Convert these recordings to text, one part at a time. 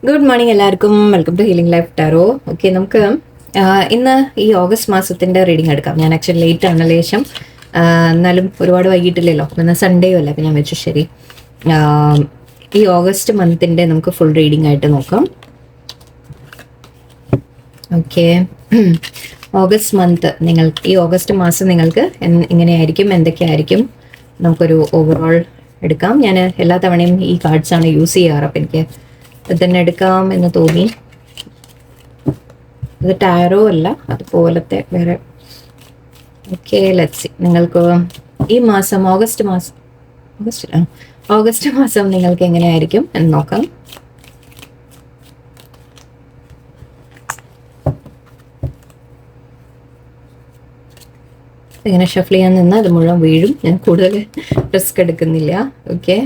Good morning എല്ലാവർക്കും. Welcome to healing life tarot. Okay, നമുക്ക് ഇന്ന് ഈ ഓഗസ്റ്റ് മാസത്തിൻ്റെ റീഡിംഗ് എടുക്കാം. ഞാൻ ആക്ച്വലി ലേറ്റ് ആണ് ലേശം, എന്നാലും ഒരുപാട് വൈകിട്ടില്ലല്ലോ. ഇന്ന് സൺഡേയും അല്ല, അപ്പം ഞാൻ വെച്ചു ശരി ഈ ഓഗസ്റ്റ് മന്തിൻ്റെ നമുക്ക് ഫുൾ റീഡിംഗ് ആയിട്ട് നോക്കാം. ഓക്കെ, ഓഗസ്റ്റ് മന്ത് ഈ ഓഗസ്റ്റ് മാസം നിങ്ങൾക്ക് എങ്ങനെയായിരിക്കും, എന്തൊക്കെയായിരിക്കും, നമുക്കൊരു ഓവറോൾ എടുക്കാം. ഞാൻ എല്ലാ തവണയും ഈ കാർഡ്സാണ് യൂസ് ചെയ്യാറ്, അപ്പം എനിക്ക് ഇത് തന്നെ എടുക്കാം എന്ന് തോന്നി. ഇത് ടാരോ അല്ല, അതുപോലത്തെ വേറെ. Okay, let's see. നിങ്ങൾക്ക് ഈ മാസം ഓഗസ്റ്റ് മാസം നിങ്ങൾക്ക് എങ്ങനെയായിരിക്കും എന്ന് നോക്കാം. ഇങ്ങനെ ഷഫിൾ ചെയ്യാൻ നിന്നാൽ അത് മുഴുവൻ വീഴും. ഞാൻ കൂടുതൽ റിസ്ക് എടുക്കുന്നില്ല. ഓക്കെ,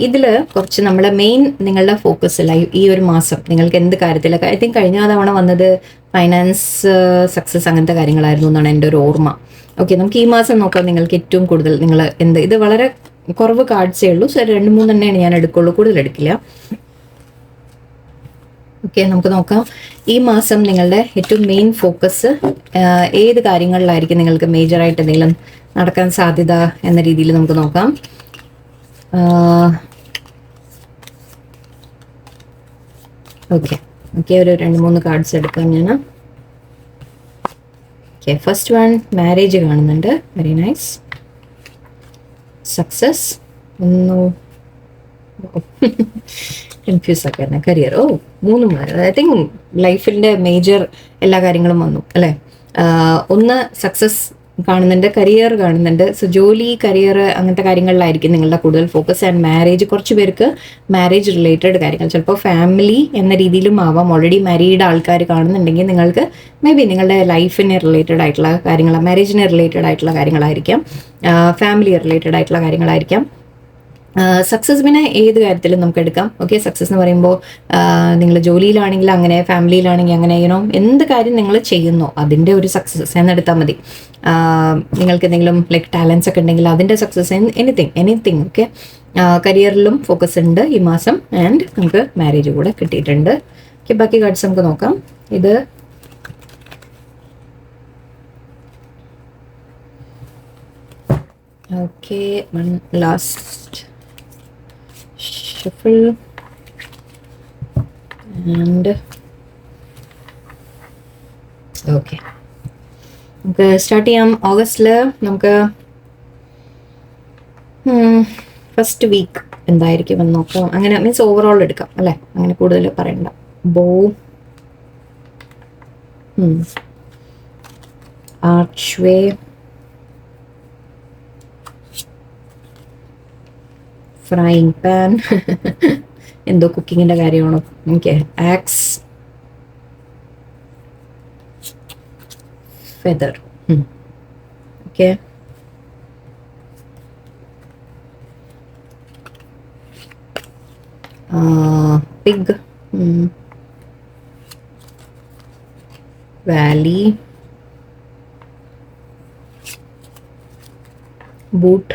ഇതിൽ കുറച്ച് നമ്മളെ മെയിൻ നിങ്ങളുടെ ഫോക്കസ് ഈ ഒരു മാസം നിങ്ങൾക്ക് എന്ത് കാര്യത്തിലൊക്കെ, ഐ തിങ്ക് കഴിഞ്ഞ തവണ വന്നത് ഫൈനാൻസ് സക്സസ് അങ്ങനത്തെ കാര്യങ്ങളായിരുന്നു എന്നാണ് എൻ്റെ ഒരു ഓർമ്മ. ഓക്കെ, നമുക്ക് ഈ മാസം നോക്കാം. നിങ്ങൾക്ക് ഏറ്റവും കൂടുതൽ നിങ്ങൾ ഇത് വളരെ കുറവ് കാർഡ്സേ ഉള്ളൂ. സോ 2-3 തന്നെയാണ് ഞാൻ എടുക്കുള്ളൂ, കൂടുതൽ എടുക്കില്ല. ഓക്കെ, നമുക്ക് നോക്കാം. ഈ മാസം നിങ്ങളുടെ ഏറ്റവും മെയിൻ ഫോക്കസ് ഏത് കാര്യങ്ങളിലായിരിക്കും നിങ്ങൾക്ക് മേജറായിട്ട് എന്തെങ്കിലും നടക്കാൻ സാധ്യത എന്ന രീതിയിൽ നമുക്ക് നോക്കാം. ഓക്കെ, ഒരു 2-3 കാർഡ്സ് എടുക്കാം ഞാൻ. ഓക്കെ, ഫസ്റ്റ് വൺ മാരേജ് കാണുന്നുണ്ട്. Very nice. സക്സസ്. കൺഫ്യൂസ് ആക്കാൻ കരിയർ. 3 ഐ തിങ്ക് ലൈഫിൻ്റെ മേജർ എല്ലാ കാര്യങ്ങളും വന്നു അല്ലേ. ഒന്ന് സക്സസ് കാണുന്നുണ്ട്, കരിയർ കാണുന്നുണ്ട്. സോ ജോലി, കരിയർ അങ്ങനത്തെ കാര്യങ്ങളിലായിരിക്കും നിങ്ങളുടെ കൂടുതൽ ഫോക്കസ്. ആൻഡ് മാരേജ്, കുറച്ച് പേർക്ക് മാരേജ് റിലേറ്റഡ് കാര്യങ്ങൾ, ചിലപ്പോൾ ഫാമിലി എന്ന രീതിയിലും ആവാം. ഓൾറെഡി മാരീഡ് ആൾക്കാർ കാണുന്നുണ്ടെങ്കിൽ നിങ്ങൾക്ക് മേ ബി നിങ്ങളുടെ ലൈഫിന് റിലേറ്റഡ് ആയിട്ടുള്ള കാര്യങ്ങൾ, മാരേജിന് റിലേറ്റഡ് ആയിട്ടുള്ള കാര്യങ്ങളായിരിക്കാം, ഫാമിലി റിലേറ്റഡ് ആയിട്ടുള്ള കാര്യങ്ങളായിരിക്കാം. സക്സസ് പിന്നെ ഏത് കാര്യത്തിലും നമുക്ക് എടുക്കാം. ഓക്കെ, സക്സസ് എന്ന് പറയുമ്പോൾ നിങ്ങൾ ജോലിയിലാണെങ്കിൽ അങ്ങനെ, ഫാമിലിയിലാണെങ്കിൽ അങ്ങനെ, എന്ത് കാര്യം നിങ്ങൾ ചെയ്യുന്നോ അതിൻ്റെ ഒരു സക്സസ് എന്നെടുത്താൽ മതി. നിങ്ങൾക്ക് എന്തെങ്കിലും ലൈക്ക് ടാലൻസ് ഒക്കെ ഉണ്ടെങ്കിൽ അതിൻ്റെ സക്സസ്, എനിത്തിങ്. ഓക്കെ, കരിയറിലും ഫോക്കസ് ഉണ്ട് ഈ മാസം. ആൻഡ് നമുക്ക് മാരേജ് കൂടെ കിട്ടിയിട്ടുണ്ട്. ഓക്കെ, ബാക്കി കാർഡ്സ് നമുക്ക് നോക്കാം. ഇത് okay, one last shuffle and okay, നമുക്ക് സ്റ്റാർട്ട് ചെയ്യാം. ഓഗസ്റ്റിൽ നമുക്ക് ഫസ്റ്റ് വീക്ക് എന്തായിരിക്കും എന്ന് നോക്കാം. അങ്ങനെ മീൻസ് ഓവറോൾ എടുക്കാം അല്ലേ, അങ്ങനെ കൂടുതൽ പറയണ്ട. ബോ, ആർച്ച്വേ, ഫ്രൈങ് പാൻ, എന്തോ കുക്കിങ്ങിൻ്റെ കാര്യമാണോ. Okay, axe, feather. Okay, pig, valley, boot,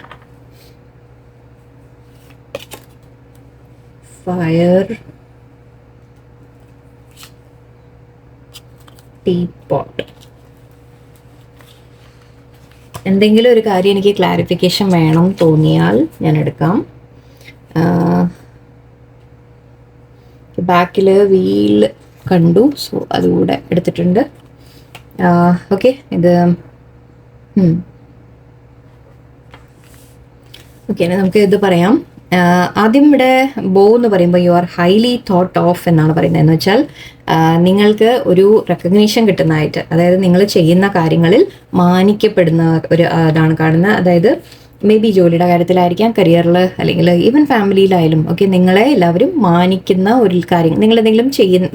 fire, teapot. എന്തെങ്കിലും ഒരു കാര്യം എനിക്ക് ക്ലാരിഫിക്കേഷൻ വേണം തോന്നിയാൽ ഞാൻ എടുക്കാം. ബാക്കിൽ വീൽ കണ്ടു, സോ അതുകൂടെ എടുത്തിട്ടുണ്ട്. ഓക്കെ, ഇത് ഓക്കെ, നമുക്ക് ഇത് പറയാം. ആദ്യം ഇവിടെ ബോ എന്ന് പറയുമ്പോൾ you are highly thought of എന്നാണ് പറയുന്നത്. എന്ന് വെച്ചാൽ നിങ്ങൾക്ക് ഒരു റെക്കഗ്നീഷൻ കിട്ടുന്നതായിട്ട്, അതായത് നിങ്ങൾ ചെയ്യുന്ന കാര്യങ്ങളിൽ മാനിക്കപ്പെടുന്ന ഒരു ഇതാണ് കാണുന്നത്. അതായത് മേ ബി ജോലിയുടെ കാര്യത്തിലായിരിക്കാം, കരിയറിൽ, അല്ലെങ്കിൽ ഈവൻ ഫാമിലിയിലായാലും. ഓക്കെ, നിങ്ങളെ എല്ലാവരും മാനിക്കുന്ന ഒരു കാര്യം നിങ്ങൾ എന്തെങ്കിലും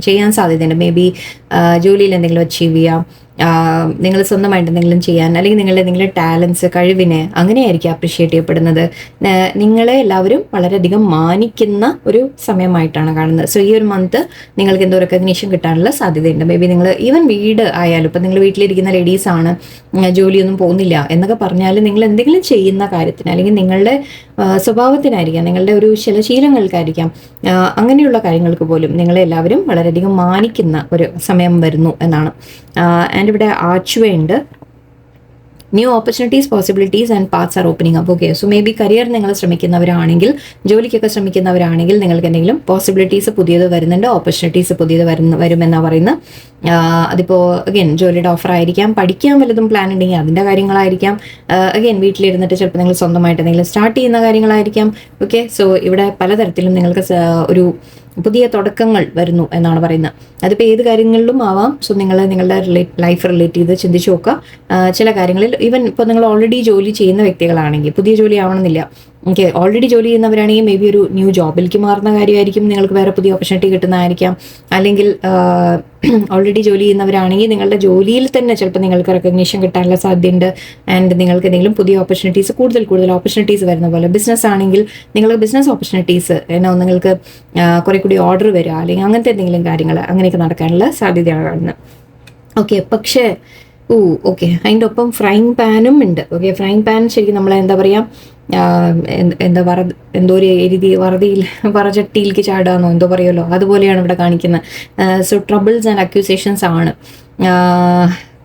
ചെയ്യാൻ സാധ്യതയുണ്ട്. മേ ബി ജോലിയിൽ എന്തെങ്കിലും അച്ചീവ് ചെയ്യാം, നിങ്ങൾ സ്വന്തമായിട്ട് എന്തെങ്കിലും ചെയ്യാൻ, അല്ലെങ്കിൽ നിങ്ങളുടെ ടാലൻസ്, കഴിവിനെ അങ്ങനെയായിരിക്കും അപ്രിഷ്യേറ്റ് ചെയ്യപ്പെടുന്നത്. നിങ്ങളെ എല്ലാവരും വളരെയധികം മാനിക്കുന്ന ഒരു സമയമായിട്ടാണ് കാണുന്നത്. സോ ഈ ഒരു മന്ത് നിങ്ങൾക്ക് എന്തോ റെക്കഗ്നീഷൻ കിട്ടാനുള്ള സാധ്യതയുണ്ട്. മേ ബി നിങ്ങൾ ഈവൻ വീട് ആയാലും, ഇപ്പം നിങ്ങൾ വീട്ടിലിരിക്കുന്ന ലേഡീസാണ്, ജോലിയൊന്നും പോകുന്നില്ല എന്നൊക്കെ പറഞ്ഞാൽ, നിങ്ങൾ എന്തെങ്കിലും ചെയ്യുന്ന കാര്യത്തിന് അല്ലെങ്കിൽ നിങ്ങളുടെ സ്വഭാവത്തിനായിരിക്കാം, നിങ്ങളുടെ ഒരു ശീലങ്ങൾക്കായിരിക്കാം, അങ്ങനെയുള്ള കാര്യങ്ങൾക്ക് പോലും നിങ്ങളെല്ലാവരും വളരെയധികം മാനിക്കുന്ന ഒരു സമയം വരുന്നു എന്നാണ്. ആൻഡ് ഇവിടെ archway new opportunities, possibilities and paths are opening up. Okay, so maybe career നിങ്ങൾ ശ്രമിക്കുന്നവരാണെങ്കിൽ, ജോലിക്കൊക്കെ ശ്രമിക്കുന്നവരാണെങ്കിൽ നിങ്ങൾക്ക് എന്തെങ്കിലും പോസിബിലിറ്റീസ് പുതിയത് വരുന്നുണ്ട്, ഓപ്പർച്യൂണിറ്റീസ് പുതിയത് വരുമെന്നാണ് പറയുന്നത്. അതിപ്പോൾ അഗൈൻ ജോലിയുടെ ഓഫർ ആയിരിക്കാം, പഠിക്കാൻ വല്ലതും പ്ലാൻ ഉണ്ടെങ്കിൽ അതിൻ്റെ കാര്യങ്ങളായിരിക്കാം, അഗൈൻ വീട്ടിലിരുന്നിട്ട് ചിലപ്പോൾ നിങ്ങൾ സ്വന്തമായിട്ട് എന്തെങ്കിലും സ്റ്റാർട്ട് ചെയ്യുന്ന കാര്യങ്ങളായിരിക്കാം. ഓക്കെ, സോ ഇവിടെ പലതരത്തിലും നിങ്ങൾക്ക് ഒരു പുതിയ തുടക്കങ്ങൾ വരുന്നു എന്നാണ് പറയുന്നത്. അതിപ്പോൾ ഏത് കാര്യങ്ങളിലും ആവാം. സോ നിങ്ങൾ നിങ്ങളുടെ ലൈഫ് റിലേറ്റ് ചെയ്ത് ചിന്തിച്ച് നോക്കുക. ചില കാര്യങ്ങളിൽ ഈവൻ ഇപ്പോൾ നിങ്ങൾ ഓൾറെഡി ജോലി ചെയ്യുന്ന വ്യക്തികളാണെങ്കിൽ, പുതിയ ജോലി ആവണമെന്നില്ല, ഓക്കെ, ഓൾറെഡി ജോലി ചെയ്യുന്നവരാണെങ്കിൽ മേ ബി ഒരു ന്യൂ ജോബിലേക്ക് മാറുന്ന കാര്യമായിരിക്കും, നിങ്ങൾക്ക് വേറെ പുതിയ ഓപ്പർച്യൂണിറ്റി കിട്ടുന്നതായിരിക്കാം. അല്ലെങ്കിൽ ഓൾറെഡി ജോലി ചെയ്യുന്നവരാണെങ്കിൽ നിങ്ങളുടെ ജോലിയിൽ തന്നെ ചിലപ്പോൾ നിങ്ങൾക്ക് റെക്കഗ്നീഷൻ കിട്ടാനുള്ള സാധ്യതയുണ്ട്. ആൻഡ് നിങ്ങൾക്ക് എന്തെങ്കിലും പുതിയ ഓപ്പർച്യൂണിറ്റീസ്, കൂടുതൽ ഓപ്പർച്യൂണിറ്റീസ് വരുന്ന പോലെ, ബിസിനസ് ആണെങ്കിൽ നിങ്ങൾക്ക് ബിസിനസ് ഓപ്പർച്യൂണിറ്റീസ് നിങ്ങൾക്ക് കുറെ കൂടി ഓർഡർ വരിക, അല്ലെങ്കിൽ അങ്ങനത്തെ എന്തെങ്കിലും കാര്യങ്ങൾ അങ്ങനെയൊക്കെ നടക്കാനുള്ള സാധ്യതയാണ് കാണുന്നത്. ഓക്കെ, പക്ഷേ ഓക്കെ, അതിൻ്റെ ഒപ്പം ഫ്രൈങ് പാനും ഉണ്ട്. ഓക്കെ, ഫ്രൈങ് പാൻ ശരിക്കും നമ്മൾ എന്താ പറയുക, എന്തോ ഒരു രീതി വറചട്ടിയിലേക്ക് ചാടാന്നോ എന്തോ പറയുമല്ലോ, അതുപോലെയാണ് ഇവിടെ കാണിക്കുന്നത്. സോ ട്രബിൾസ് ആൻഡ് അക്യൂസേഷൻസ് ആണ്.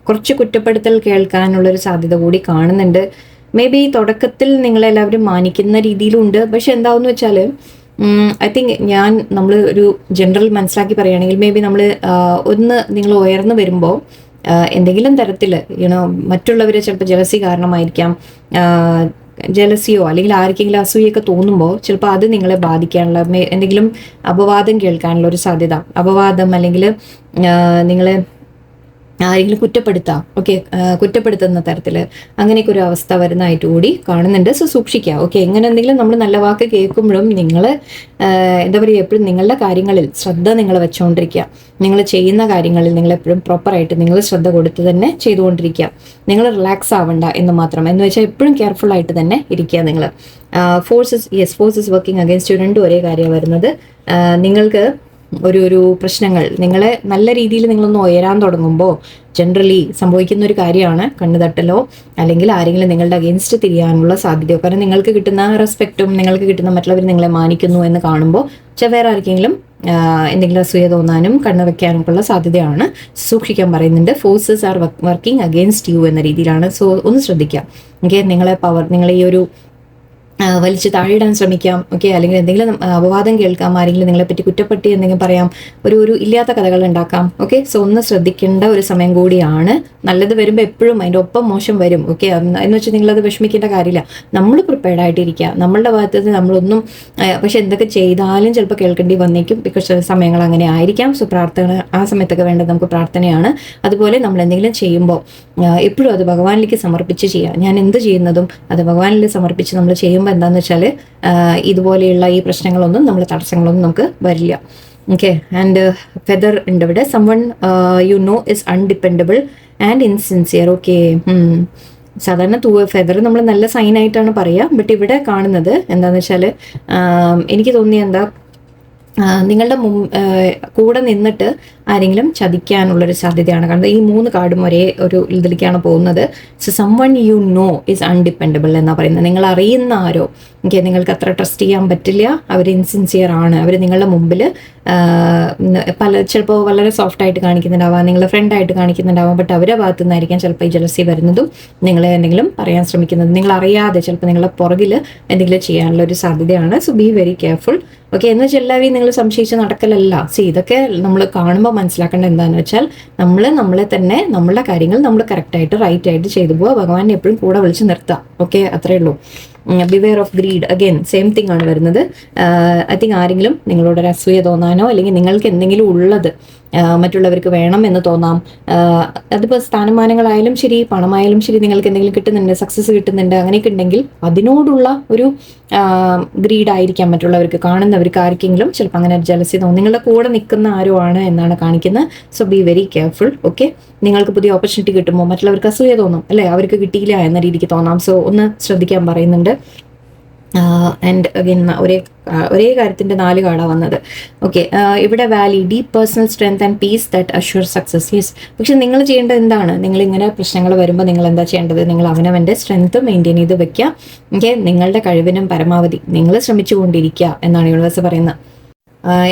കുറച്ച് കുറ്റപ്പെടുത്തൽ കേൾക്കാനുള്ളൊരു സാധ്യത കൂടി കാണുന്നുണ്ട്. മേ ബി തുടക്കത്തിൽ നിങ്ങളെല്ലാവരും മാനിക്കുന്ന രീതിയിലുണ്ട്. പക്ഷെ എന്താവെന്ന് വെച്ചാൽ, ഐ തിങ്ക് നമ്മൾ ഒരു ജനറൽ മനസ്സിലാക്കി പറയുകയാണെങ്കിൽ, മേ ബി നിങ്ങൾ ഉയർന്നു വരുമ്പോൾ എന്തെങ്കിലും തരത്തിൽ മറ്റുള്ളവർ ചിലപ്പോൾ ജലസി കാരണമായിരിക്കാം, ജലസിയോ അല്ലെങ്കിൽ ആർക്കെങ്കിലും അസൂയൊക്കെ തോന്നുമ്പോൾ ചിലപ്പോൾ അത് നിങ്ങളെ ബാധിക്കാനുള്ള, എന്തെങ്കിലും അപവാദം കേൾക്കാനുള്ള ഒരു സാധ്യത, അപവാദം അല്ലെങ്കിൽ നിങ്ങളെ ആരെങ്കിലും കുറ്റപ്പെടുത്തുന്ന തരത്തിൽ അങ്ങനെയൊക്കെ ഒരു അവസ്ഥ വരുന്നതായിട്ട് കൂടി കാണുന്നുണ്ട്. സോ സൂക്ഷിക്കുക. ഓക്കെ, എങ്ങനെ എന്തെങ്കിലും നമ്മൾ നല്ല വാക്ക് കേൾക്കുമ്പോഴും നിങ്ങൾ എന്താ പറയുക, എപ്പോഴും നിങ്ങളുടെ കാര്യങ്ങളിൽ ശ്രദ്ധ നിങ്ങൾ വെച്ചുകൊണ്ടിരിക്കുക. നിങ്ങൾ ചെയ്യുന്ന കാര്യങ്ങളിൽ നിങ്ങൾ എപ്പോഴും പ്രോപ്പറായിട്ട് നിങ്ങൾ ശ്രദ്ധ കൊടുത്ത് തന്നെ ചെയ്തുകൊണ്ടിരിക്കുക. നിങ്ങൾ റിലാക്സ് ആവണ്ട എന്ന് മാത്രം. എന്ന് വെച്ചാൽ എപ്പോഴും കെയർഫുൾ ആയിട്ട് തന്നെ ഇരിക്കുക നിങ്ങൾ. ഫോഴ്സസ് വർക്കിംഗ് അഗേൻസ്റ്റ് രണ്ടും ഒരേ കാര്യമാണ് വരുന്നത്. നിങ്ങൾക്ക് ഒരു പ്രശ്നങ്ങൾ നിങ്ങളെ നല്ല രീതിയിൽ നിങ്ങളൊന്ന് ഉയരാൻ തുടങ്ങുമ്പോൾ ജനറലി സംഭവിക്കുന്ന ഒരു കാര്യമാണ് കണ്ണു തട്ടലോ അല്ലെങ്കിൽ ആരെങ്കിലും നിങ്ങളുടെ അഗേൻസ്റ്റ് തിരിയാനുള്ള സാധ്യതയോ. കാരണം നിങ്ങൾക്ക് കിട്ടുന്ന റെസ്പെക്റ്റും നിങ്ങൾക്ക് കിട്ടുന്ന മറ്റുള്ളവർ നിങ്ങളെ മാനിക്കുന്നു എന്ന് കാണുമ്പോൾ വേറെ ആർക്കെങ്കിലും എന്തെങ്കിലും അസൂയ തോന്നാനും കണ്ണു വെക്കാനും ഉള്ള സാധ്യതയാണ്. സൂക്ഷിക്കാൻ പറയുന്നുണ്ട്. Forces are working against you എന്ന രീതിയിലാണ്. സോ ഒന്ന് ശ്രദ്ധിക്കാം. ഓക്കെ, നിങ്ങളെ ഈ ഒരു വലിച്ച് താഴെയിടാൻ ശ്രമിക്കാം. ഓക്കെ, അല്ലെങ്കിൽ എന്തെങ്കിലും അപവാദം കേൾക്കാം, ആരെങ്കിലും നിങ്ങളെപ്പറ്റി കുറ്റപ്പെട്ടി എന്തെങ്കിലും പറയാം, ഒരു ഇല്ലാത്ത കഥകൾ ഉണ്ടാക്കാം. ഓക്കെ, സോ ഒന്ന് ശ്രദ്ധിക്കേണ്ട ഒരു സമയം കൂടിയാണ്. നല്ലത് വരുമ്പോൾ എപ്പോഴും അതിൻ്റെ ഒപ്പം മോശം വരും. ഓക്കെ, എന്ന് വെച്ചാൽ നിങ്ങളത് വിഷമിക്കേണ്ട കാര്യമില്ല. നമ്മൾ പ്രിപ്പയർഡ് ആയിട്ടിരിക്കുക. നമ്മളുടെ ഭാഗത്ത് നമ്മളൊന്നും പക്ഷെ എന്തൊക്കെ ചെയ്താലും ചിലപ്പോൾ കേൾക്കേണ്ടി വന്നേക്കും. ബിക്കോസ് സമയങ്ങൾ അങ്ങനെ ആയിരിക്കാം. സോ പ്രാർത്ഥന ആ സമയത്തൊക്കെ വേണ്ടത് നമുക്ക് പ്രാർത്ഥനയാണ്. അതുപോലെ നമ്മൾ എന്തെങ്കിലും ചെയ്യുമ്പോൾ എപ്പോഴും അത് ഭഗവാനിലേക്ക് സമർപ്പിച്ച് ചെയ്യുക. ഞാൻ എന്ത് ചെയ്യുന്നതും അത് ഭഗവാനിൽ സമർപ്പിച്ച് നമ്മൾ ചെയ്യുമ്പോൾ എന്താണെന്ന് വെച്ചാൽ ഇതുപോലെയുള്ള ഈ പ്രശ്നങ്ങളൊന്നും തടസ്സങ്ങളൊന്നും നമുക്ക് വരില്ല. ഓക്കെ, ആൻഡ് ഫെദർ ഉണ്ട് ഇവിടെ. Someone is undependable and insincere. Okay, സാധാരണ ഫെദർ നമ്മൾ നല്ല സൈനായിട്ടാണ് പറയുക. ബട്ട് ഇവിടെ കാണുന്നത് എന്താണെന്ന് വെച്ചാൽ എനിക്ക് തോന്നിയ നിങ്ങളുടെ കൂടെ നിന്നിട്ട് ആരെങ്കിലും ചതിക്കാനുള്ളൊരു സാധ്യതയാണ് കാണുന്നത്. ഈ 3 കാർഡും ഒരേ ഒരു ഇതിലേക്കാണ് പോകുന്നത്. സോ സംവൺ ഇസ് അൺഡിപ്പെൻഡബിൾ എന്നാണ് പറയുന്നത്. നിങ്ങൾ അറിയുന്ന ആരോ, ഓക്കെ, നിങ്ങൾക്ക് അത്ര ട്രസ്റ്റ് ചെയ്യാൻ പറ്റില്ല, അവർ ഇൻസിൻസിയർ ആണ്, അവർ നിങ്ങളുടെ മുമ്പിൽ ചിലപ്പോൾ വളരെ സോഫ്റ്റ് ആയിട്ട് കാണിക്കുന്നുണ്ടാവാം, നിങ്ങളുടെ ഫ്രണ്ടായിട്ട് കാണിക്കുന്നുണ്ടാവാം. ബട്ട് അവരുടെ ഭാഗത്തു നിന്നായിരിക്കാം ചിലപ്പോൾ ഈ ജലസി വരുന്നതും നിങ്ങളെ എന്തെങ്കിലും പറയാൻ ശ്രമിക്കുന്നത്. നിങ്ങൾ അറിയാതെ ചിലപ്പോൾ നിങ്ങളുടെ പുറകിൽ എന്തെങ്കിലും ചെയ്യാനുള്ള ഒരു സാധ്യതയാണ്. So be very careful. Okay, എന്ന് വെച്ചാൽ എല്ലാവരെയും നിങ്ങൾ സംശയിച്ച് നടക്കലല്ല. ഇതൊക്കെ നമ്മൾ കാണുമ്പോൾ മനസ്സിലാക്കേണ്ട എന്താണെന്ന് വെച്ചാൽ നമ്മളെ തന്നെ നമ്മളുടെ കാര്യങ്ങൾ നമ്മൾ കറക്റ്റായിട്ട് റൈറ്റായിട്ട് ചെയ്തു പോവുക. ഭഗവാനെ എപ്പോഴും കൂടെ വിളിച്ച് നിർത്തുക. ഓക്കെ, അത്രേ ഉള്ളൂ. Beware of greed, again same thing ആണ് വരുന്നത്. ഐ തിങ്ക് ആരെങ്കിലും നിങ്ങളോടൊരു അസൂയ തോന്നാനോ അല്ലെങ്കിൽ നിങ്ങൾക്ക് എന്തെങ്കിലും ഉള്ളത് മറ്റുള്ളവർക്ക് വേണം എന്ന് തോന്നാം. അതിപ്പോൾ സ്ഥാനമാനങ്ങളായാലും ശരി, പണമായാലും ശരി, നിങ്ങൾക്ക് എന്തെങ്കിലും കിട്ടുന്നുണ്ട്, സക്സസ് കിട്ടുന്നുണ്ട്, അങ്ങനെയൊക്കെ ഉണ്ടെങ്കിൽ അതിനോടുള്ള ഒരു ഗ്രീഡ് ആയിരിക്കാം മറ്റുള്ളവർക്ക്, കാണുന്നവർക്ക് ആർക്കെങ്കിലും ചിലപ്പോൾ അങ്ങനെ ജലസി തോന്നും. നിങ്ങളുടെ കൂടെ നിൽക്കുന്ന ആരോ ആണ് എന്നാണ് കാണിക്കുന്നത്. So be very careful. Okay, നിങ്ങൾക്ക് പുതിയ ഓപ്പർച്യൂണിറ്റി കിട്ടുമ്പോൾ മറ്റുള്ളവർക്ക് അസൂയ തോന്നും അല്ലേ, അവർക്ക് കിട്ടിയില്ല എന്ന രീതിക്ക് തോന്നാം. സോ ഒന്ന് ശ്രദ്ധിക്കാൻ പറയുന്നുണ്ട്. ആൻഡ് അഗൈൻ ഒരേ കാര്യത്തിൻ്റെ 4 കാർഡാണ് വന്നത്. ഓക്കെ, ഇവിടെ Valley, deep personal strength and piece that assure success. Yes, പക്ഷെ നിങ്ങൾ ചെയ്യേണ്ടത് എന്താണ്? നിങ്ങൾ ഇങ്ങനെ പ്രശ്നങ്ങൾ വരുമ്പോൾ നിങ്ങൾ എന്താ ചെയ്യേണ്ടത്? നിങ്ങൾ അവനവൻ്റെ സ്ട്രെങ്ത് മെയിൻറ്റെയിൻ ചെയ്ത് വെക്കുക. ഓക്കെ, നിങ്ങളുടെ കഴിവിനും പരമാവധി നിങ്ങൾ ശ്രമിച്ചുകൊണ്ടിരിക്കുക എന്നാണ് യൂണിവേഴ്സ് പറയുന്നത്.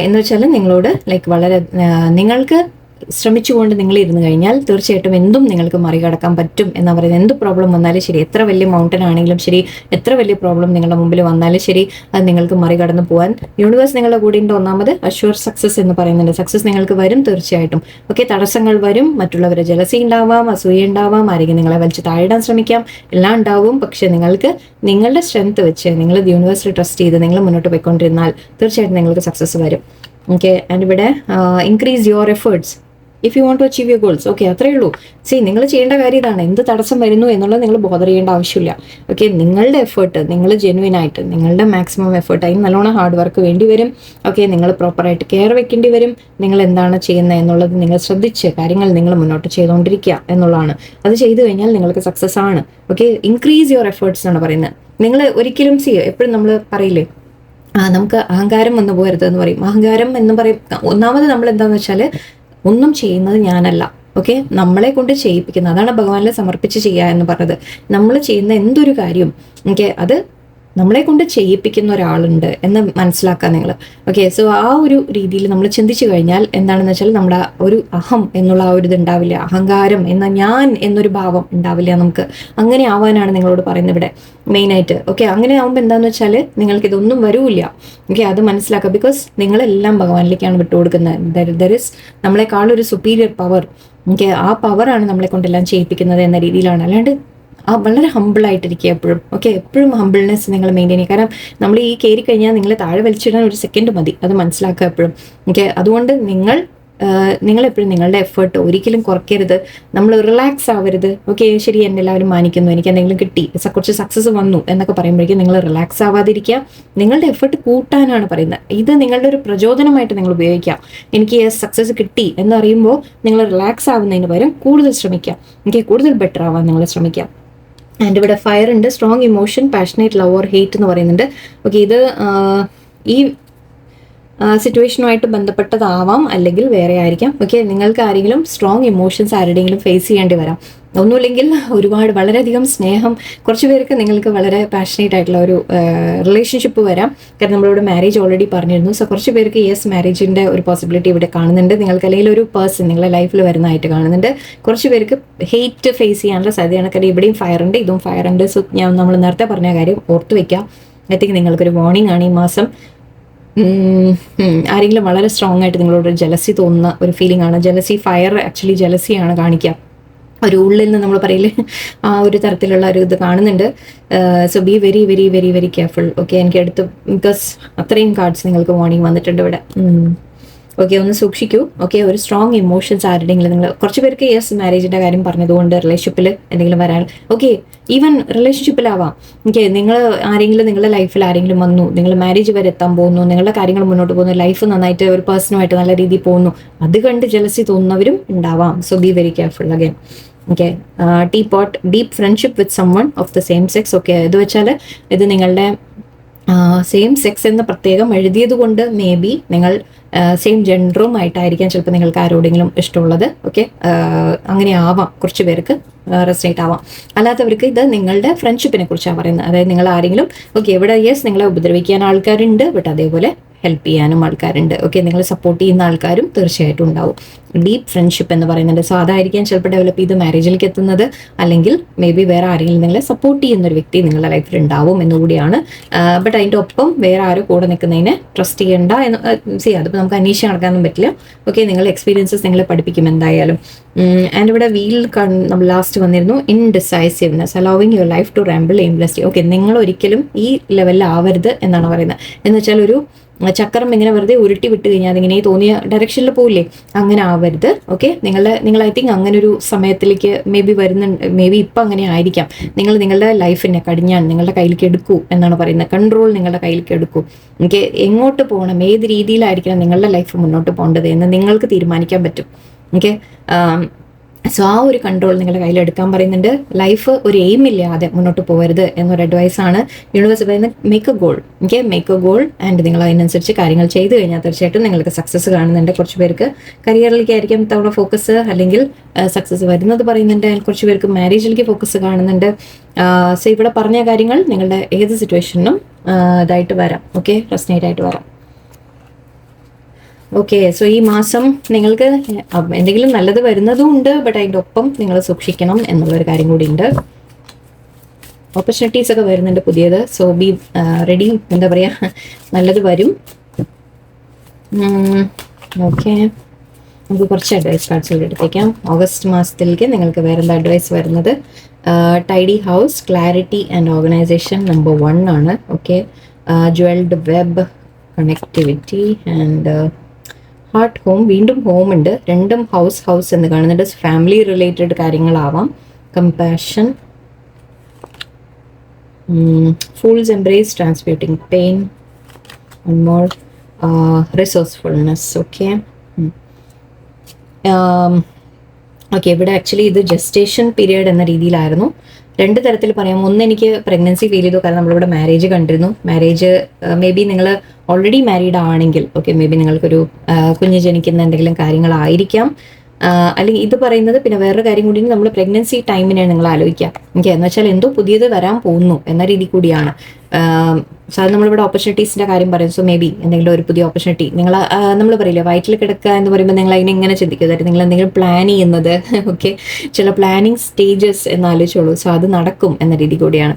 എന്ന് വെച്ചാൽ നിങ്ങളോട് ലൈക്ക് വളരെ നിങ്ങൾക്ക് ശ്രമിച്ചുകൊണ്ട് നിങ്ങൾ ഇരുന്ന് കഴിഞ്ഞാൽ തീർച്ചയായിട്ടും എന്തും നിങ്ങൾക്ക് മറികടക്കാൻ പറ്റും എന്നാ പറയുന്നത്. എന്ത് പ്രോബ്ലം വന്നാലും ശരി, എത്ര വലിയ മൗണ്ടൻ ആണെങ്കിലും ശരി, എത്ര വലിയ പ്രോബ്ലം നിങ്ങളുടെ മുമ്പിൽ വന്നാലും ശരി, അത് നിങ്ങൾക്ക് മറികടന്ന് പോകാൻ യൂണിവേഴ്സ് നിങ്ങളുടെ കൂടെ ഉണ്ട്. ഒന്നാമത് അഷ്യൂർ സക്സസ് എന്ന് പറയുന്നുണ്ട്. സക്സസ് നിങ്ങൾക്ക് വരും തീർച്ചയായിട്ടും. ഓക്കെ, തടസ്സങ്ങൾ വരും, മറ്റുള്ളവരെ ജലസി ഉണ്ടാവാം, അസൂയ ഉണ്ടാവാം, ആരെങ്കിലും നിങ്ങളെ വലിച്ച് താഴെടാൻ ശ്രമിക്കാം, എല്ലാം ഉണ്ടാവും. പക്ഷെ നിങ്ങൾക്ക് നിങ്ങളുടെ സ്ട്രെങ്ത് വെച്ച് നിങ്ങൾ യൂണിവേഴ്സിൽ ട്രസ്റ്റ് ചെയ്ത് നിങ്ങൾ മുന്നോട്ട് പോയിക്കൊണ്ടിരുന്നാൽ തീർച്ചയായിട്ടും നിങ്ങൾക്ക് സക്സസ് വരും. ഓക്കെ, ആൻഡ് ഇവിടെ increase your efforts if you want to achieve your goals. Okay, അത്രയേ ഉള്ളൂ. നിങ്ങൾ ചെയ്യേണ്ട കാര്യം ഇതാണ്. എന്ത് തടസ്സം വരുന്നു എന്നുള്ളത് നിങ്ങൾ ബോധർ ചെയ്യേണ്ട ആവശ്യമില്ല. ഓക്കെ, നിങ്ങളുടെ എഫേർട്ട്, നിങ്ങൾ ജെന്യുവൻ ആയിട്ട് നിങ്ങളുടെ മാക്സിമം എഫേർട്ട്, അതിന് നല്ലോണം ഹാർഡ് വർക്ക് വേണ്ടി വരും. ഓക്കെ, നിങ്ങൾ പ്രോപ്പറായിട്ട് കെയർ വെക്കേണ്ടി വരും. നിങ്ങൾ എന്താണ് ചെയ്യുന്നത് എന്നുള്ളത് നിങ്ങൾ ശ്രദ്ധിച്ച് കാര്യങ്ങൾ നിങ്ങൾ മുന്നോട്ട് ചെയ്തുകൊണ്ടിരിക്കുക എന്നുള്ളതാണ്. അത് ചെയ്തു കഴിഞ്ഞാൽ നിങ്ങൾക്ക് സക്സസ് ആണ്. ഓക്കെ, ഇൻക്രീസ് യുവർ എഫേർട്സ് എന്നാണ് പറയുന്നത്. നിങ്ങൾ ഒരിക്കലും എപ്പോഴും നമ്മൾ പറയില്ലേ, നമുക്ക് അഹങ്കാരം വന്നു പോകരുത് എന്ന് പറയും. അഹങ്കാരം എന്ന് പറയും, ഒന്നാമത് നമ്മൾ എന്താണെന്ന് വെച്ചാൽ ഒന്നും ചെയ്യുന്നത് ഞാനല്ല. ഓക്കെ, നമ്മളെ കൊണ്ട് ചെയ്യിപ്പിക്കുന്നത്, അതാണ് ഭഗവാനിൽ സമർപ്പിച്ച് ചെയ്യുക എന്ന് പറഞ്ഞത്. നമ്മൾ ചെയ്യുന്ന എന്തൊരു കാര്യം ഓക്കെ, അത് നമ്മളെ കൊണ്ട് ചെയ്യിപ്പിക്കുന്ന ഒരാളുണ്ട് എന്ന് മനസ്സിലാക്കുക നിങ്ങൾ. ഓക്കെ, സോ ആ ഒരു രീതിയിൽ നമ്മൾ ചിന്തിച്ചു കഴിഞ്ഞാൽ എന്താണെന്ന് വെച്ചാൽ നമ്മുടെ ഒരു അഹം എന്നുള്ള ആ ഒരു ഇത് ഉണ്ടാവില്ല, അഹങ്കാരം എന്ന ഞാൻ എന്നൊരു ഭാവം ഉണ്ടാവില്ല നമുക്ക്. അങ്ങനെ ആവാനാണ് നിങ്ങളോട് പറയുന്നത് ഇവിടെ മെയിനായിട്ട്. ഓക്കെ, അങ്ങനെ ആവുമ്പോൾ എന്താണെന്ന് വെച്ചാൽ നിങ്ങൾക്ക് ഇതൊന്നും വരൂല്ല. ഓക്കെ, അത് മനസ്സിലാക്കുക. ബിക്കോസ് നിങ്ങളെല്ലാം ഭഗവാനിലേക്കാണ് വിട്ടുകൊടുക്കുന്നത്. ദർ ഇസ് നമ്മളെക്കാളൊരു സുപ്പീരിയർ പവർ. ഓക്കെ, ആ പവറാണ് നമ്മളെ കൊണ്ടെല്ലാം ചെയ്യിപ്പിക്കുന്നത് എന്ന രീതിയിലാണ്. അല്ലാണ്ട് വളരെ ഹമ്പിളായിട്ടിരിക്കുക എപ്പോഴും. ഓക്കെ, എപ്പോഴും ഹമ്പിൾനെസ് നിങ്ങൾ മെയിൻറ്റെയിൻ ചെയ്യുക. കാരണം നമ്മൾ ഈ കയറി കഴിഞ്ഞാൽ നിങ്ങളെ താഴെ വലിച്ചിടാൻ ഒരു സെക്കൻഡ് മതി, അത് മനസ്സിലാക്കുക എപ്പോഴും. ഓക്കെ, അതുകൊണ്ട് നിങ്ങളെപ്പോഴും നിങ്ങളുടെ എഫേർട്ട് ഒരിക്കലും കുറയ്ക്കരുത്. നമ്മൾ റിലാക്സ് ആവരുത്. ഓക്കെ, ശരി, എന്നെ എല്ലാവരും മാനിക്കുന്നു, എനിക്ക് എന്തെങ്കിലും കിട്ടി, കുറച്ച് സക്സസ് വന്നു എന്നൊക്കെ പറയുമ്പോഴേക്കും നിങ്ങൾ റിലാക്സ് ആവാതിരിക്കുക. നിങ്ങളുടെ എഫേർട്ട് കൂട്ടാനാണ് പറയുന്നത്. ഇത് നിങ്ങളുടെ ഒരു പ്രചോദനമായിട്ട് നിങ്ങൾ ഉപയോഗിക്കാം. എനിക്ക് സക്സസ് കിട്ടി എന്നറിയുമ്പോൾ നിങ്ങൾ റിലാക്സ് ആവുന്നതിന് പകരം കൂടുതൽ ശ്രമിക്കാം. ഓക്കെ, കൂടുതൽ ബെറ്റർ ആവാൻ നിങ്ങൾ ശ്രമിക്കാം. ആൻഡ് ഇവിടെ ഫയർ ഉണ്ട്, strong emotion, passionate love or hate എന്ന് പറയുന്നുണ്ട്. ഓക്കെ, ഇത് ഈ സിറ്റുവേഷനുമായിട്ട് ബന്ധപ്പെട്ടതാവാം, അല്ലെങ്കിൽ വേറെ ആയിരിക്കാം. ഓക്കെ, നിങ്ങൾക്ക് ആരെങ്കിലും സ്ട്രോങ് ഇമോഷൻസ് ആരുടെയെങ്കിലും ഫേസ് ചെയ്യേണ്ടി വരാം. ഒന്നുമില്ലെങ്കിൽ ഒരുപാട് വളരെയധികം സ്നേഹം, കുറച്ച് പേർക്ക് നിങ്ങൾക്ക് വളരെ പാഷനേറ്റ് ആയിട്ടുള്ള ഒരു റിലേഷൻഷിപ്പ് വരാം. കാരണം നമ്മളിവിടെ മാരേജ് ഓൾറെഡി പറഞ്ഞിരുന്നു. സോ കുറച്ച് പേർക്ക് യെസ്, മാരേജിൻ്റെ ഒരു പോസിബിലിറ്റി ഇവിടെ കാണുന്നുണ്ട്. നിങ്ങൾക്ക് അല്ലെങ്കിൽ ഒരു പേഴ്സൺ നിങ്ങളുടെ ലൈഫിൽ വരുന്നതായിട്ട് കാണുന്നുണ്ട്. കുറച്ച് പേർക്ക് ഹെയ്റ്റ് ഫേസ് ചെയ്യാനുള്ള സാധ്യതയാണ്. കാരണം ഇവിടെയും ഫയർ ഉണ്ട്, ഇതും ഫയർ ഉണ്ട്. സോ നമ്മൾ നേരത്തെ പറഞ്ഞ കാര്യം ഓർത്ത് വയ്ക്കാം. ഐ തിങ്ക് നിങ്ങൾക്കൊരു വാർണിംഗ് ആണ് ഈ മാസം. ആരെങ്കിലും വളരെ സ്ട്രോങ് ആയിട്ട് നിങ്ങളോട് ജലസി തോന്നുന്ന ഒരു ഫീലിംഗ് ആണ്. ജലസി, ഫയർ ആക്ച്വലി ജലസിയാണ് കാണിക്കുക. ഒരു ഉള്ളിൽ നിന്ന് നമ്മൾ പറയില്ലേ, ആ ഒരു തരത്തിലുള്ള ഒരു ഇത് കാണുന്നുണ്ട്. So be very very very very careful. Okay, എനിക്ക് അടുത്ത് ബിക്കോസ് അത്രയും കാർഡ്സ് നിങ്ങൾക്ക് വാർണിംഗ് വന്നിട്ടുണ്ട് ഇവിടെ. ഓക്കെ, ഒന്ന് സൂക്ഷിക്കൂ. ഓക്കെ, ഒരു സ്ട്രോങ് ഇമോഷൻസ് ആരുടെയെങ്കിലും നിങ്ങൾ, കുറച്ച് പേർക്ക് യെസ് മാരേജിൻ്റെ കാര്യം പറഞ്ഞതുകൊണ്ട് റിലേഷൻഷിപ്പിൽ എന്തെങ്കിലും വരാൻ. Okay, even റിലേഷൻഷിപ്പിലാവാം. ഓക്കെ, നിങ്ങൾ ആരെങ്കിലും നിങ്ങളുടെ ലൈഫിൽ ആരെങ്കിലും വന്നു, നിങ്ങൾ മാരേജ് വരെ എത്താൻ പോകുന്നു, നിങ്ങളുടെ കാര്യങ്ങൾ മുന്നോട്ട് പോകുന്നു, ലൈഫ് നന്നായിട്ട് ഒരു പേഴ്സണുമായിട്ട് നല്ല രീതിയിൽ പോകുന്നു, അത് കണ്ട് ജലസി തോന്നുന്നവരും ഉണ്ടാവാം. So be very careful again. Okay, deep friendship with someone of the same sex. Okay, ഇത് വെച്ചാൽ ഇത് നിങ്ങളുടെ സെയിം സെക്സ് എന്ന് പ്രത്യേകം എഴുതിയത് കൊണ്ട് മേ ബി നിങ്ങൾ സെയിം ജെൻഡറുമായിട്ടായിരിക്കാം ചിലപ്പോൾ നിങ്ങൾക്ക് ആരോടെങ്കിലും ഇഷ്ടമുള്ളത്. ഓക്കെ, അങ്ങനെ ആവാം, കുറച്ച് പേർക്ക് റെസനേറ്റ് ആവാം. അല്ലാത്തവർക്ക് ഇത് നിങ്ങളുടെ ഫ്രണ്ട്ഷിപ്പിനെ കുറിച്ചാണ് പറയുന്നത്. അതായത് നിങ്ങൾ ആരെങ്കിലും ഓക്കെ, ഇവിടെ യെസ് നിങ്ങളെ ഉപദ്രവിക്കാൻ ആൾക്കാരുണ്ട്, ബട്ട് അതേപോലെ ഹെൽപ്പ് ചെയ്യാനും ആൾക്കാരുണ്ട്. ഓക്കെ, നിങ്ങളെ സപ്പോർട്ട് ചെയ്യുന്ന ആൾക്കാരും തീർച്ചയായിട്ടും ഉണ്ടാവും. ഡീപ്പ് ഫ്രണ്ട്ഷിപ്പ് എന്ന് പറയുന്നുണ്ട്. സോ അതായിരിക്കാം ചിലപ്പോൾ ഡെവലപ്പ് ചെയ്ത് മാരേജിലേക്ക് എത്തുന്നത്. അല്ലെങ്കിൽ മേ ബി വേറെ ആരെങ്കിലും നിങ്ങളെ സപ്പോർട്ട് ചെയ്യുന്ന ഒരു വ്യക്തി നിങ്ങളുടെ ലൈഫിൽ ഉണ്ടാവും എന്നുകൂടിയാണ്. ബട്ട് അതിൻ്റെ ഒപ്പം വേറെ ആരും കൂടെ നിൽക്കുന്നതിനെ ട്രസ്റ്റ് ചെയ്യേണ്ട എന്ന് അതിപ്പോൾ നമുക്ക് അന്വേഷിച്ച് നടക്കാനൊന്നും പറ്റില്ല. ഓക്കെ, നിങ്ങളുടെ എക്സ്പീരിയൻസസ് നിങ്ങളെ പഠിപ്പിക്കും എന്തായാലും. ആൻഡ് ഇവിടെ വീൽ നമ്മൾ ലാസ്റ്റ് വന്നിരുന്നു, indecisiveness, allowing your life to ramble aimlessly. Okay, നിങ്ങൾ ഒരിക്കലും ഈ ലെവലിൽ ആവരുത് എന്നാണ് പറയുന്നത്. എന്ന് വെച്ചാൽ ഒരു ചക്രം ഇങ്ങനെ വെറുതെ ഉരുട്ടി വിട്ട് കഴിഞ്ഞാൽ അതിങ്ങനെ തോന്നിയ ഡയറക്ഷനിൽ പോവില്ലേ, അങ്ങനെ ആവരുത്. ഓക്കെ, നിങ്ങൾ ഐ തിങ്ക് അങ്ങനെ ഒരു സമയത്തിലേക്ക് മേ ബി വരുന്നുണ്ട്. മേ ബി ഇപ്പം അങ്ങനെ ആയിരിക്കാം. നിങ്ങൾ നിങ്ങളുടെ ലൈഫിനെ കടിഞ്ഞാൻ നിങ്ങളുടെ കയ്യിലേക്ക് എടുക്കൂ എന്നാണ് പറയുന്നത്. കൺട്രോൾ നിങ്ങളുടെ കയ്യിലേക്ക് എടുക്കൂ. ഓക്കെ, എങ്ങോട്ട് പോകണം, ഏത് രീതിയിലായിരിക്കണം നിങ്ങളുടെ ലൈഫ് മുന്നോട്ട് പോകേണ്ടത് എന്ന് നിങ്ങൾക്ക് തീരുമാനിക്കാൻ പറ്റും. ഓക്കെ, സോ ആ ഒരു കൺട്രോൾ നിങ്ങളുടെ കയ്യിൽ എടുക്കാൻ പറയുന്നുണ്ട്. ലൈഫ് ഒരു എയിം ഇല്ലാതെ മുന്നോട്ട് പോകരുത് എന്നൊരു അഡ്വൈസാണ് യൂണിവേഴ്സ് പറയുന്നത്. Make A goal. Okay, make A goal and നിങ്ങൾ അതിനനുസരിച്ച് കാര്യങ്ങൾ ചെയ്തു കഴിഞ്ഞാൽ തീർച്ചയായിട്ടും നിങ്ങൾക്ക് സക്സസ് കാണുന്നുണ്ട്. കുറച്ച് പേർക്ക് കരിയറിലേക്കായിരിക്കും തവണ ഫോക്കസ്, അല്ലെങ്കിൽ സക്സസ് വരുന്നത് പറയുന്നുണ്ട്. കുറച്ച് പേർക്ക് മാരേജിലേക്ക് ഫോക്കസ് കാണുന്നുണ്ട്. സോ ഇവിടെ പറഞ്ഞ കാര്യങ്ങൾ നിങ്ങളുടെ ഏത് സിറ്റുവേഷനും ഇതായിട്ട് വരാം. ഓക്കെ, റെസനേറ്റ് ആയിട്ട് വരാം. ഓക്കെ, സോ ഈ മാസം നിങ്ങൾക്ക് എന്തെങ്കിലും നല്ലത് വരുന്നതും ഉണ്ട്, ബട്ട് അതിൻ്റെ ഒപ്പം നിങ്ങൾ സൂക്ഷിക്കണം എന്നുള്ളൊരു കാര്യം കൂടി ഉണ്ട്. ഓപ്പർച്യൂണിറ്റീസ് ഒക്കെ വരുന്നുണ്ട് പുതിയത്. So be ready. എന്താ പറയുക, നല്ലത് വരും. ഓക്കെ, നമുക്ക് കുറച്ച് അഡ്വൈസ് കാർഡ്സ് കൂടി എടുത്തേക്കാം. ഓഗസ്റ്റ് മാസത്തിലേക്ക് നിങ്ങൾക്ക് വേറെന്താ അഡ്വൈസ് വരുന്നത്? Tidy house, clarity and organisation number 1 ആണ്. Okay, jewelled web, connectivity and heart home. വീണ്ടും ഹോം ഉണ്ട്. രണ്ടും ഹൗസ് എന്ന് കാണുന്നുണ്ട്. ഫാമിലി റിലേറ്റഡ് കാര്യങ്ങളാവാം. Compassion, fools embrace, transmuting pain, one more resourcefulness. Okay, okay, ഇവിടെ ആക്ച്വലി ഇത് ജസ്റ്റേഷൻ പീരിയഡ് എന്ന രീതിയിലായിരുന്നു. 2 തരത്തിൽ പറയാം. ഒന്ന്, എനിക്ക് പ്രഗ്നൻസി ഫീൽ ചെയ്തു, കാരണം നമ്മളിവിടെ മാരേജ് കണ്ടിരുന്നു. മാരേജ് മേ ബി നിങ്ങൾ ഓൾറെഡി മാരീഡ് ആണെങ്കിൽ, ഓക്കെ, മേ ബി നിങ്ങൾക്കൊരു കുഞ്ഞ് ജനിക്കുന്ന എന്തെങ്കിലും കാര്യങ്ങളായിരിക്കാം. അല്ലെങ്കിൽ ഇത് പറയുന്നത് പിന്നെ വേറൊരു കാര്യം കൂടി, നമ്മൾ പ്രഗ്നൻസി ടൈമിനെയാണ് നിങ്ങൾ ആലോചിക്കുക. ഓക്കെ, എന്ന് വെച്ചാൽ എന്തോ പുതിയത് വരാൻ പോകുന്നു എന്ന രീതി കൂടിയാണ്. സാധാരണ നമ്മളിവിടെ ഓപ്പർച്യൂണിറ്റീസിന്റെ കാര്യം പറയും. സോ മേ ബി എന്തെങ്കിലും ഒരു പുതിയ ഓപ്പർച്യൂണിറ്റി നമ്മൾ പറയില്ല, വയറ്റിൽ കിടക്കുക എന്ന് പറയുമ്പോൾ നിങ്ങൾ അതിനെ ഇങ്ങനെ ചിന്തിക്കുക, അതായത് നിങ്ങൾ എന്തെങ്കിലും പ്ലാൻ ചെയ്യുന്നത്. ഓക്കെ, ചില പ്ലാനിങ് സ്റ്റേജസ് എന്ന് ആലോചിച്ചോളൂ. സോ അത് നടക്കും എന്ന രീതി കൂടിയാണ്.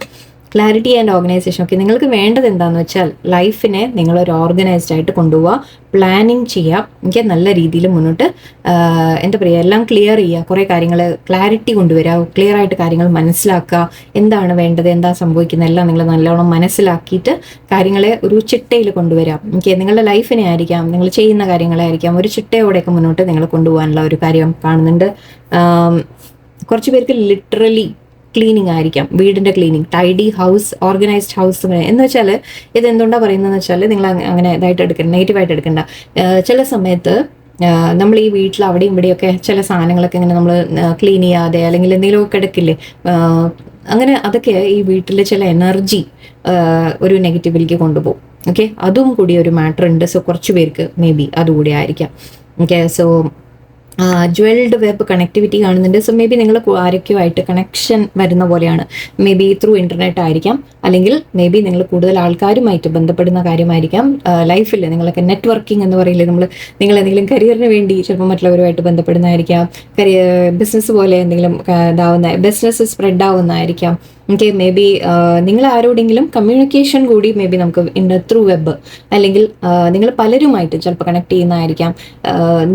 Clarity and organisation. ഓക്കെ, നിങ്ങൾക്ക് വേണ്ടത് എന്താണെന്ന് വെച്ചാൽ ലൈഫിനെ നിങ്ങളൊരു ഓർഗനൈസ്ഡ് ആയിട്ട് കൊണ്ടുപോവുക, പ്ലാനിങ് ചെയ്യുക. എനിക്ക് നല്ല രീതിയിൽ മുന്നോട്ട് എന്താ പറയുക, എല്ലാം ക്ലിയർ ചെയ്യുക. കുറേ കാര്യങ്ങൾ ക്ലാരിറ്റി കൊണ്ടുവരിക, ക്ലിയർ ആയിട്ട് കാര്യങ്ങൾ മനസ്സിലാക്കുക. എന്താണ് വേണ്ടത്, എന്താ സംഭവിക്കുന്നത്, എല്ലാം നിങ്ങൾ നല്ലോണം മനസ്സിലാക്കിയിട്ട് കാര്യങ്ങളെ ഒരു ചിട്ടയിൽ കൊണ്ടുവരാം. എനിക്ക് നിങ്ങളുടെ ലൈഫിനെ ആയിരിക്കാം, നിങ്ങൾ ചെയ്യുന്ന കാര്യങ്ങളായിരിക്കാം, ഒരു ചിട്ടയോടെയൊക്കെ മുന്നോട്ട് നിങ്ങൾ കൊണ്ടുപോകാനുള്ള ഒരു കാര്യം കാണുന്നുണ്ട്. കുറച്ച് പേർക്ക് ലിറ്ററലി ക്ലീനിങ് ആയിരിക്കാം, വീടിൻ്റെ cleaning, tidy house, organised house എന്ന് വെച്ചാൽ ഇത് എന്തുകൊണ്ടാണ് പറയുന്നതെന്ന് വെച്ചാൽ നിങ്ങൾ അങ്ങനെ ഇതായിട്ട് എടുക്കണ്ട, നെഗറ്റീവായിട്ട് എടുക്കണ്ട. ചില സമയത്ത് നമ്മൾ ഈ വീട്ടിൽ അവിടെയും ഇവിടെയൊക്കെ ചില സാധനങ്ങളൊക്കെ ഇങ്ങനെ നമ്മൾ ക്ലീൻ ചെയ്യാതെ അല്ലെങ്കിൽ എന്തെങ്കിലുമൊക്കെ എടുക്കില്ലേ, അങ്ങനെ അതൊക്കെ ഈ വീട്ടിൽ ചില എനർജി ഒരു നെഗറ്റീവിലേക്ക് കൊണ്ടുപോകും. ഓക്കെ, അതും കൂടി ഒരു മാറ്റർ ഉണ്ട്. സോ കുറച്ച് പേർക്ക് മേ ബി അതുകൂടി ആയിരിക്കാം. ഓക്കെ, സോ ജ്വൽഡ് വെബ് കണക്ടിവിറ്റി കാണുന്നുണ്ട്. സോ മേ ബി നിങ്ങൾ ആരൊക്കെയോ ആയിട്ട് കണക്ഷൻ വരുന്ന പോലെയാണ്. മേ ബി ത്രൂ ഇൻ്റർനെറ്റ് ആയിരിക്കാം, അല്ലെങ്കിൽ മേ ബി നിങ്ങൾ കൂടുതൽ ആൾക്കാരുമായിട്ട് ബന്ധപ്പെടുന്ന കാര്യമായിരിക്കാം. ലൈഫിൽ നിങ്ങളൊക്കെ നെറ്റ്വർക്കിംഗ് എന്ന് പറയില്ലേ, നിങ്ങൾ എന്തെങ്കിലും കരിയറിന് വേണ്ടി ചിലപ്പോൾ മറ്റുള്ളവരുമായിട്ട് ബന്ധപ്പെടുന്നതായിരിക്കാം. ബിസിനസ് പോലെ എന്തെങ്കിലും ബിസിനസ് സ്പ്രെഡ് ആവുന്നതായിരിക്കാം. ഓക്കെ, മേ ബി നിങ്ങൾ ആരോടെങ്കിലും കമ്മ്യൂണിക്കേഷൻ കൂടി മേ ബി നമുക്ക് ത്രൂ വെബ്, അല്ലെങ്കിൽ നിങ്ങൾ പലരുമായിട്ട് ചിലപ്പോൾ കണക്ട് ചെയ്യുന്നതായിരിക്കാം.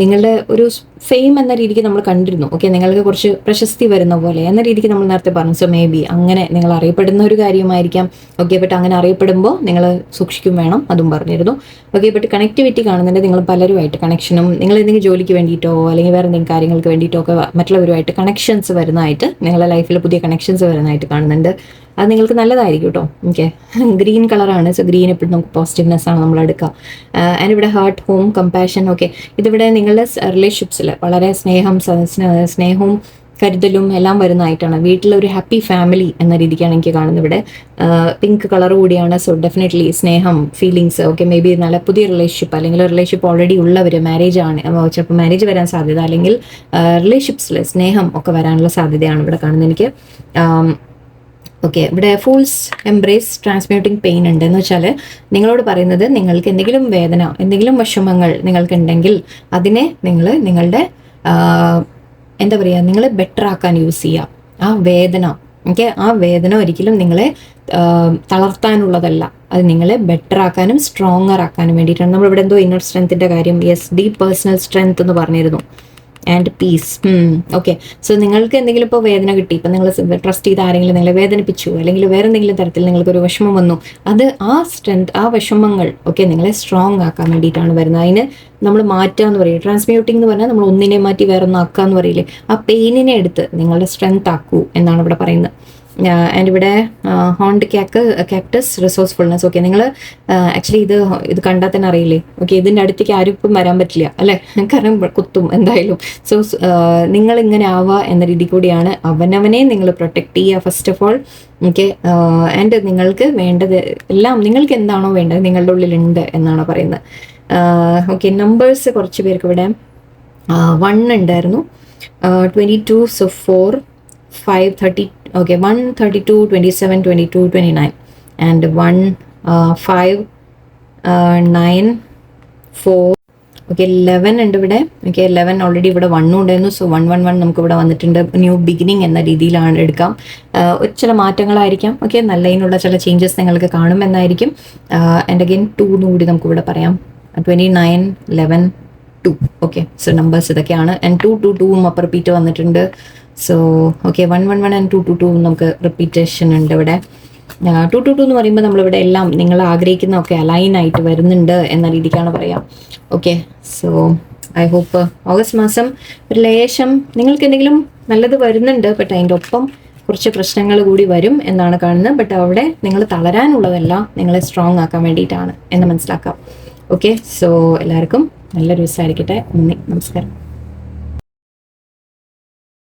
നിങ്ങളുടെ ഒരു ഫെയിം എന്ന രീതിക്ക് നമ്മൾ കണ്ടിരുന്നു. ഓക്കെ, നിങ്ങൾക്ക് കുറച്ച് പ്രശസ്തി വരുന്ന പോലെ എന്ന രീതിക്ക് നമ്മൾ നേരത്തെ പറഞ്ഞു. സോ മേ ബി അങ്ങനെ നിങ്ങൾ അറിയപ്പെടുന്ന ഒരു കാര്യമായിരിക്കാം. ഓക്കെ, ബട്ട് അങ്ങനെ അറിയപ്പെടുമ്പോൾ നിങ്ങൾ സൂക്ഷിക്കും വേണം, അതും പറഞ്ഞിരുന്നു. ഓക്കെ, ബട്ട് കണക്ടിവിറ്റി കാണുന്നുണ്ട്. നിങ്ങൾ പലരുമായിട്ട് കണക്ഷനും, നിങ്ങൾ എന്തെങ്കിലും ജോലിക്ക് വേണ്ടിയിട്ടോ അല്ലെങ്കിൽ വേറെ എന്തെങ്കിലും കാര്യങ്ങൾക്ക് വേണ്ടിയിട്ടോ ഒക്കെ മറ്റുള്ളവരുമായിട്ട് കണക്ഷൻസ് വരുന്നതായിട്ട്, നിങ്ങളുടെ ലൈഫിൽ പുതിയ കണക്ഷൻസ് വരുന്നതായിട്ട് കാണുന്നുണ്ട്. അത് നിങ്ങൾക്ക് നല്ലതായിരിക്കും കേട്ടോ. ഓക്കെ, ഗ്രീൻ കളറാണ്. സോ ഗ്രീൻ എപ്പോഴും നമുക്ക് പോസിറ്റീവ്നെസ് ആണ് നമ്മൾ എടുക്കുക. ആൻഡ് ഇവിടെ ഹാർട്ട്, ഹോം, കമ്പാഷൻ. ഓക്കെ, ഇതിവിടെ നിങ്ങളുടെ റിലേഷൻഷിപ്സിൽ വളരെ സ്നേഹവും കരുതലും എല്ലാം വരുന്നതായിട്ടാണ്. വീട്ടിലൊരു ഹാപ്പി ഫാമിലി എന്ന രീതിക്കാണ് എനിക്ക് കാണുന്നത്. ഇവിടെ പിങ്ക് കളർ കൂടിയാണ്. സോ ഡെഫിനറ്റ്ലി സ്നേഹം, ഫീലിങ്സ്. ഓക്കെ, മേ ബി നല്ല പുതിയ റിലേഷൻഷിപ്പ്, അല്ലെങ്കിൽ റിലേഷൻഷിപ്പ് ഓൾറെഡി ഉള്ളവർ, മാരേജ് ആണ്, ചിലപ്പോൾ മാരേജ് വരാൻ സാധ്യത, അല്ലെങ്കിൽ റിലേഷൻഷിപ്സിൽ സ്നേഹം ഒക്കെ വരാനുള്ള സാധ്യതയാണ് ഇവിടെ കാണുന്നത് എനിക്ക്. ഓക്കെ, ഇവിടെ ഫൂൾസ് എംബ്രേസ്, ട്രാൻസ്മ്യൂട്ടിംഗ് പെയിൻ ഉണ്ട്. എന്ന് വെച്ചാൽ നിങ്ങളോട് പറയുന്നത്, നിങ്ങൾക്ക് എന്തെങ്കിലും വേദന, എന്തെങ്കിലും വിഷമങ്ങൾ നിങ്ങൾക്കുണ്ടെങ്കിൽ അതിനെ നിങ്ങൾ നിങ്ങളുടെ എന്താ പറയുക, നിങ്ങളെ ബെറ്റർ ആക്കാൻ യൂസ് ചെയ്യുക. ആ വേദന, ഓക്കെ, ആ വേദന ഒരിക്കലും നിങ്ങളെ തളർത്താനുള്ളതല്ല, അത് നിങ്ങളെ ബെറ്റർ ആക്കാനും സ്ട്രോങ്ങർ ആക്കാനും വേണ്ടിയിട്ടാണ്. നമ്മളിവിടെ എന്തോ ഇന്നർ സ്ട്രെങ്ത്തിൻ്റെ കാര്യം, യെസ്, ഡീപ് പേഴ്സണൽ സ്ട്രെങ്ത് എന്ന് പറഞ്ഞിരുന്നു. And piece. ഓക്കെ. സോ നിങ്ങൾക്ക് എന്തെങ്കിലും ഇപ്പോൾ വേദന കിട്ടി, ഇപ്പം നിങ്ങൾ ട്രസ്റ്റ് ചെയ്ത് ആരെങ്കിലും നിങ്ങളെ വേദനിപ്പിച്ചു, അല്ലെങ്കിൽ വേറെ എന്തെങ്കിലും തരത്തിൽ നിങ്ങൾക്കൊരു വിഷമം വന്നു, അത് ആ സ്ട്രെങ്ത്, ആ വിഷമങ്ങൾ ഒക്കെ നിങ്ങളെ സ്ട്രോങ് ആക്കാൻ വേണ്ടിയിട്ടാണ് വരുന്നത്. അതിന് നമ്മൾ മാറ്റുക എന്ന് പറയും. ട്രാൻസ്മ്യൂട്ടിംഗ് എന്ന് പറഞ്ഞാൽ നമ്മൾ ഒന്നിനെ മാറ്റി വേറെ ഒന്നാക്കുക എന്ന് പറയില്ലേ, ആ പെയിനിനെ എടുത്ത് നിങ്ങളുടെ സ്ട്രെങ്ത് ആക്കൂ എന്നാണ് ഇവിടെ പറയുന്നത്. ആൻഡ് ഇവിടെ ഹോണ്ട് കാക്ടസ് റിസോഴ്സ്ഫുൾനെസ്. ഓക്കെ, നിങ്ങൾ ആക്ച്വലി ഇത് കണ്ടാൽ തന്നെ അറിയില്ലേ, ഓക്കെ, ഇതിൻ്റെ അടുത്തേക്ക് ആരും ഇപ്പം വരാൻ പറ്റില്ല അല്ലേ, കാരണം കുത്തും എന്തായാലും. സോ നിങ്ങൾ ഇങ്ങനെ ആവുക എന്ന രീതി കൂടിയാണ്. അവനവനെ നിങ്ങൾ പ്രൊട്ടക്ട് ചെയ്യുക first of all. Okay. And നിങ്ങൾക്ക് വേണ്ടത് എല്ലാം, നിങ്ങൾക്ക് എന്താണോ വേണ്ടത് നിങ്ങളുടെ ഉള്ളിലുണ്ട് എന്നാണ് പറയുന്നത്. ഓക്കെ, നമ്പേഴ്സ് കുറച്ച് പേർക്ക് ഇവിടെ 1 ഉണ്ടായിരുന്നു, 22, so 4, 5, 30. Okay, 1, 32, 27, 22, 29, and 1, 5, 9, 4. ഓക്കെ, 11 ഉണ്ട് ഇവിടെ. ഓക്കെ, 11 ഓൾറെഡി ഇവിടെ 1 ഉണ്ടായിരുന്നു. സോ 111 നമുക്ക് ഇവിടെ വന്നിട്ടുണ്ട്. ന്യൂ ബിഗിനിങ് എന്ന രീതിയിലാണ് എടുക്കാം. ചില മാറ്റങ്ങളായിരിക്കാം. ഓക്കെ, നല്ലതിനുള്ള ചില ചേഞ്ചസ് നിങ്ങൾക്ക് കാണുമെന്നായിരിക്കും. ആൻഡ് അഗെയിൻ 2 കൂടി നമുക്ക് ഇവിടെ പറയാം. 29, 11, 2. ഓക്കെ, സോ നമ്പേഴ്സ് ഇതൊക്കെയാണ്. ആൻഡ് 2, 2, 2 അപ്പം റിപ്പീറ്റ് വന്നിട്ടുണ്ട്. സോ ഓക്കെ, 111 ആൻഡ് 222 നമുക്ക് റിപ്പീറ്റേഷൻ ഉണ്ട് ഇവിടെ. 222 എന്ന് പറയുമ്പോൾ നമ്മളിവിടെ എല്ലാം നിങ്ങൾ ആഗ്രഹിക്കുന്നതൊക്കെ അലൈൻ ആയിട്ട് വരുന്നുണ്ട് എന്ന രീതിക്കാണ് പറയാം. Okay, so I hope August മാസം ഒരു ലേശം നിങ്ങൾക്ക് എന്തെങ്കിലും നല്ലത് വരുന്നുണ്ട്, ബട്ട് അതിൻ്റെ ഒപ്പം കുറച്ച് പ്രശ്നങ്ങൾ കൂടി വരും എന്നാണ് കാണുന്നത്. ബട്ട് അവിടെ നിങ്ങൾ തളരാനുള്ളതല്ല, നിങ്ങളെ സ്ട്രോങ് ആക്കാൻ വേണ്ടിയിട്ടാണ് എന്ന് മനസ്സിലാക്കാം. ഓക്കെ, സോ എല്ലാവർക്കും നല്ലൊരു ദിവസമായിരിക്കട്ടെ. നന്ദി, നമസ്കാരം.